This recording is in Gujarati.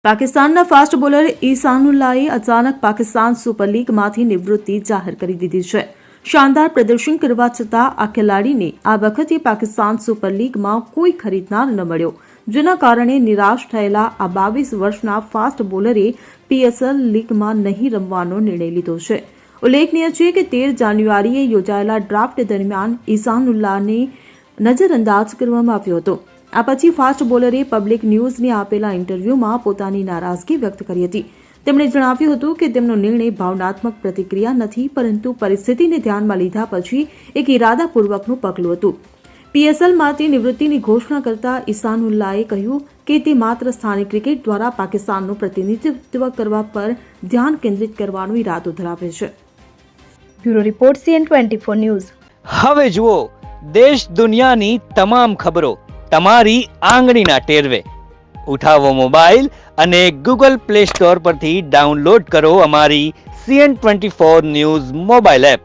પાકિસ્તાનના ફાસ્ટ બોલર ઈસાનુલ્લાહે અચાનક પાકિસ્તાન સુપર લીગમાંથી નિવૃત્તિ જાહેર કરી દીધી છે. શાનદાર પ્રદર્શન કરવા છતાં આ ખેલાડીને આ વખતે પાકિસ્તાન સુપર લીગમાં કોઈ ખરીદનાર ન મળ્યો, જેના કારણે નિરાશ થયેલા આ 22 વર્ષના ફાસ્ટ બોલરે પીએસએલ લીગમાં નહીં રમવાનો નિર્ણય લીધો છે. ઉલ્લેખનીય છે કે 13 જાન્યુઆરીએ યોજાયેલા ડ્રાફ્ટ દરમિયાન ઈસાનુલ્લાહને નજરઅંદાજ કરવામાં આવ્યો હતો. આ પછી ફાસ્ટ બોલરે પબ્લિક ન્યૂઝને આપેલા ઇન્ટરવ્યૂમાં પોતાની નારાજગી વ્યક્ત કરી હતી. તેમણે જણાવ્યું હતું કે તેમનો નિર્ણય ભાવનાત્મક પ્રતિક્રિયા નથી, પરંતુ પરિસ્થિતિને ધ્યાનમાં લીધા પછી એક ઇરાદાપૂર્વકનું પગલું હતું. પીએસએલમાંથી નિવૃત્તિની ઘોષણા કરતા ઈસાનુલ્લાહે કહ્યું કે તે માત્ર સ્થાનિક ક્રિકેટ દ્વારા પાકિસ્તાનનું પ્રતિનિધિત્વ કરવા પર ધ્યાન કેન્દ્રિત કરવાનો ઇરાદો ધરાવે છે. Bureau report CN24 news. હવે જુઓ દેશ દુનિયાની તમામ ખબરો તમારી આંગળીના ટેરવે. ઉઠાવો મોબાઈલ અને Google Play Store પરથી ડાઉનલોડ કરો અમારી CN24 ન્યૂઝ મોબાઈલ એપ.